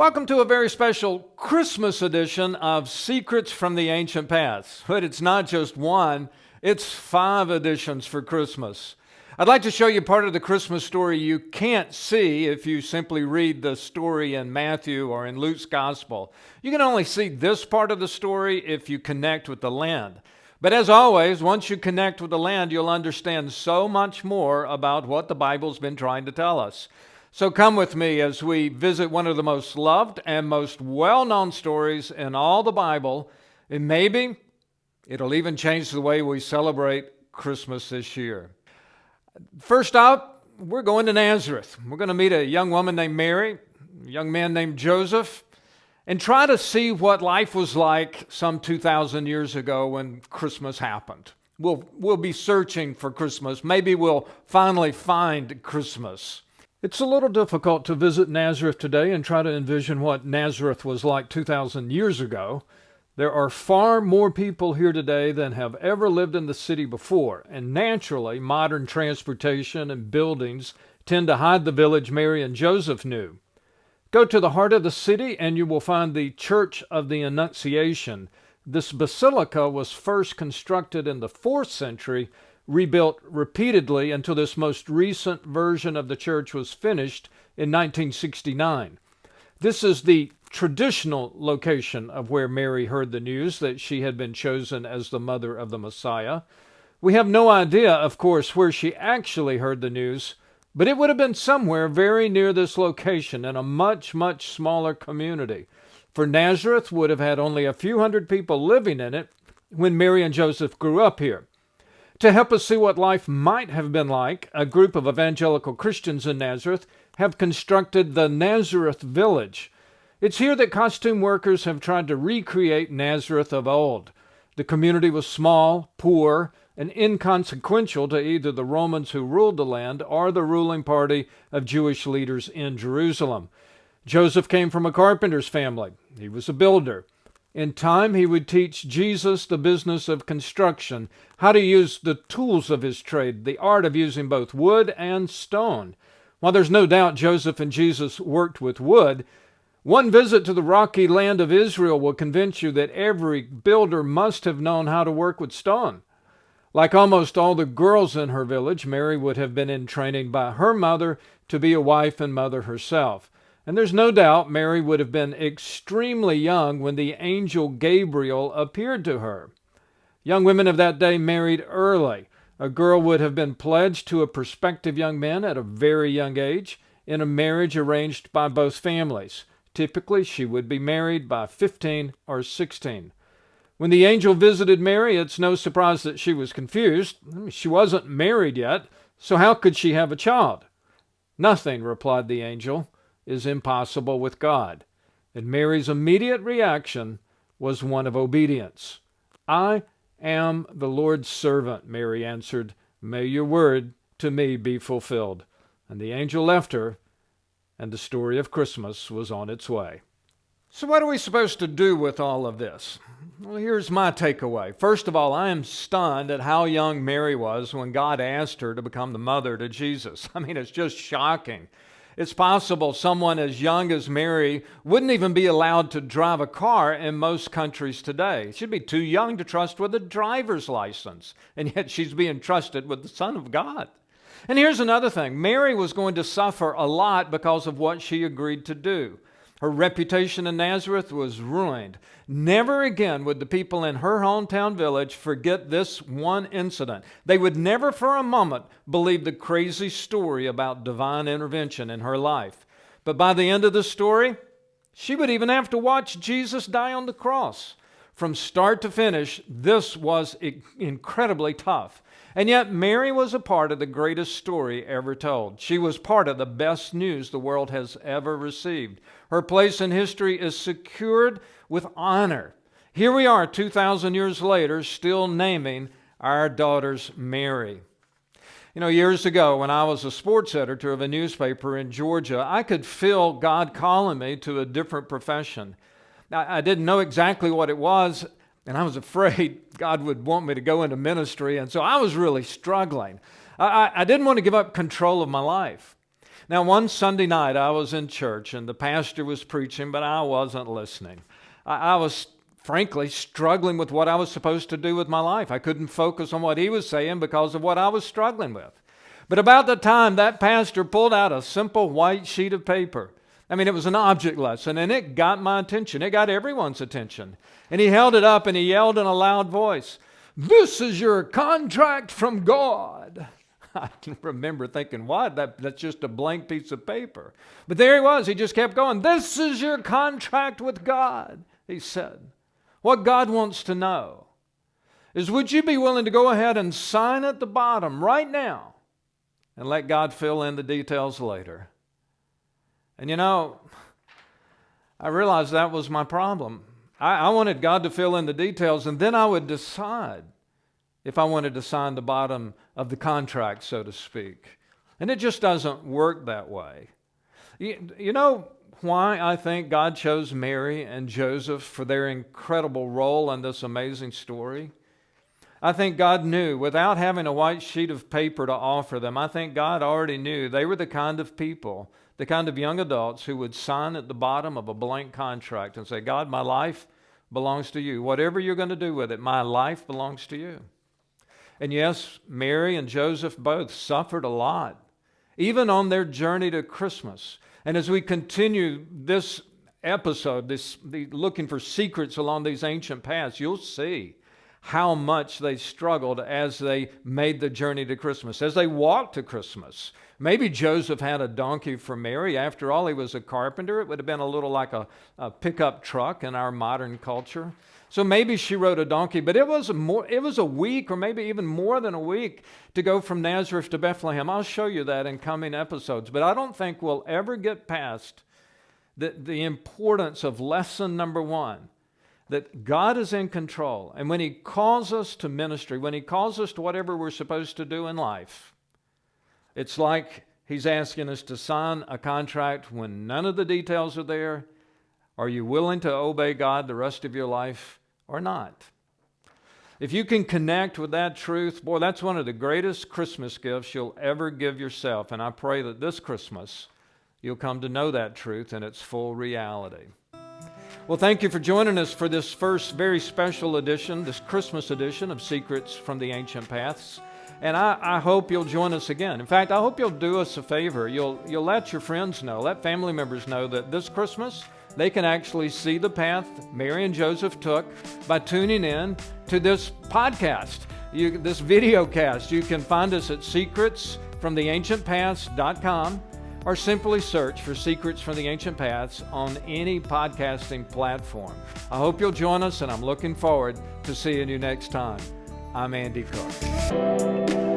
Welcome to a very special Christmas edition of Secrets from the Ancient Past. But it's not just one, it's 5 editions for Christmas. I'd like to show you part of the Christmas story you can't see if you simply read the story in Matthew or in Luke's Gospel. You can only see this part of the story if you connect with the land. But as always, once you connect with the land, you'll understand so much more about what the Bible's been trying to tell us. So come with me as we visit one of the most loved and most well-known stories in all the Bible, and maybe it'll even change the way we celebrate Christmas this year. First up, we're going to Nazareth. We're going to meet a young woman named Mary, a young man named Joseph, and try to see what life was like some 2,000 years ago when Christmas happened. We'll be searching for Christmas. Maybe we'll finally find Christmas. It's a little difficult to visit Nazareth today and try to envision what Nazareth was like 2,000 years ago. There are far more people here today than have ever lived in the city before, and naturally, modern transportation and buildings tend to hide the village Mary and Joseph knew. Go to the heart of the city and you will find the Church of the Annunciation. This basilica was first constructed in the 4th century, rebuilt repeatedly until this most recent version of the church was finished in 1969. This is the traditional location of where Mary heard the news that she had been chosen as the mother of the Messiah. We have no idea, of course, where she actually heard the news, but it would have been somewhere very near this location in a much, much smaller community. For Nazareth would have had only a few hundred people living in it when Mary and Joseph grew up here. To help us see what life might have been like, a group of evangelical Christians in Nazareth have constructed the Nazareth Village. It's here that costume workers have tried to recreate Nazareth of old. The community was small, poor, and inconsequential to either the Romans who ruled the land or the ruling party of Jewish leaders in Jerusalem. Joseph came from a carpenter's family. He was a builder. In time, he would teach Jesus the business of construction, how to use the tools of his trade, the art of using both wood and stone. While there's no doubt Joseph and Jesus worked with wood, one visit to the rocky land of Israel will convince you that every builder must have known how to work with stone. Like almost all the girls in her village, Mary would have been in training by her mother to be a wife and mother herself. And there's no doubt Mary would have been extremely young when the angel Gabriel appeared to her. Young women of that day married early. A girl would have been pledged to a prospective young man at a very young age in a marriage arranged by both families. Typically, she would be married by 15 or 16. When the angel visited Mary, it's no surprise that she was confused. She wasn't married yet, so how could she have a child? Nothing, replied the angel, is impossible with God. And Mary's immediate reaction was one of obedience. I am the Lord's servant, Mary answered. May your word to me be fulfilled. And the angel left her, and the story of Christmas was on its way. So what are we supposed to do with all of this? Well, here's my takeaway. First of all, I am stunned at how young Mary was when God asked her to become the mother to Jesus. I mean, it's just shocking. It's possible someone as young as Mary wouldn't even be allowed to drive a car in most countries today. She'd be too young to trust with a driver's license, and yet she's being trusted with the Son of God. And here's another thing. Mary was going to suffer a lot because of what she agreed to do. Her reputation in Nazareth was ruined. Never again would the people in her hometown village forget this one incident. They would never for a moment believe the crazy story about divine intervention in her life. But by the end of the story, she would even have to watch Jesus die on the cross. From start to finish, this was incredibly tough. And yet Mary was a part of the greatest story ever told. She was part of the best news the world has ever received. Her place in history is secured with honor. Here we are 2,000 years later, still naming our daughters Mary. Years ago when I was a sports editor of a newspaper in Georgia, I could feel God calling me to a different profession. I didn't know exactly what it was, and I was afraid God would want me to go into ministry, and so I was really struggling. I didn't want to give up control of my life. Now, one Sunday night, I was in church, and the pastor was preaching, but I wasn't listening. I was, frankly, struggling with what I was supposed to do with my life. I couldn't focus on what he was saying because of what I was struggling with. But about the time that pastor pulled out a simple white sheet of paper, it was an object lesson, and it got my attention. It got everyone's attention. And he held it up, and he yelled in a loud voice, "This is your contract from God." I can remember thinking, what? That's just a blank piece of paper. But there he was. He just kept going. "This is your contract with God," he said. What God wants to know is, would you be willing to go ahead and sign at the bottom right now and let God fill in the details later? And I realized that was my problem. I wanted God to fill in the details, and then I would decide if I wanted to sign the bottom of the contract, so to speak. And it just doesn't work that way. You know why I think God chose Mary and Joseph for their incredible role in this amazing story? I think God knew, without having a white sheet of paper to offer them, I think God already knew they were the kind of people, the kind of young adults who would sign at the bottom of a blank contract and say, "God, my life belongs to you. Whatever you're going to do with it, my life belongs to you." And yes, Mary and Joseph both suffered a lot, even on their journey to Christmas. And as we continue this episode, looking for secrets along these ancient paths, you'll see how much they struggled as they made the journey to Christmas, as they walked to Christmas. Maybe Joseph had a donkey for Mary. After all, he was a carpenter. It would have been a little like a pickup truck in our modern culture. So maybe she rode a donkey, but it was a week or maybe even more than a week to go from Nazareth to Bethlehem. I'll show you that in coming episodes, but I don't think we'll ever get past the importance of lesson number one, that God is in control. And when he calls us to ministry, when he calls us to whatever we're supposed to do in life, it's like he's asking us to sign a contract when none of the details are there. Are you willing to obey God the rest of your life or not? If you can connect with that truth, boy, that's one of the greatest Christmas gifts you'll ever give yourself. And I pray that this Christmas you'll come to know that truth in its full reality. Well, thank you for joining us for this first very special edition, this Christmas edition of Secrets from the Ancient Paths. And I hope you'll join us again. In fact, I hope you'll do us a favor. You'll let your friends know, let family members know that this Christmas they can actually see the path Mary and Joseph took by tuning in to this podcast, this video cast. You can find us at secretsfromtheancientpaths.com or simply search for Secrets from the Ancient Paths on any podcasting platform. I hope you'll join us, and I'm looking forward to seeing you next time. I'm Andy Cook.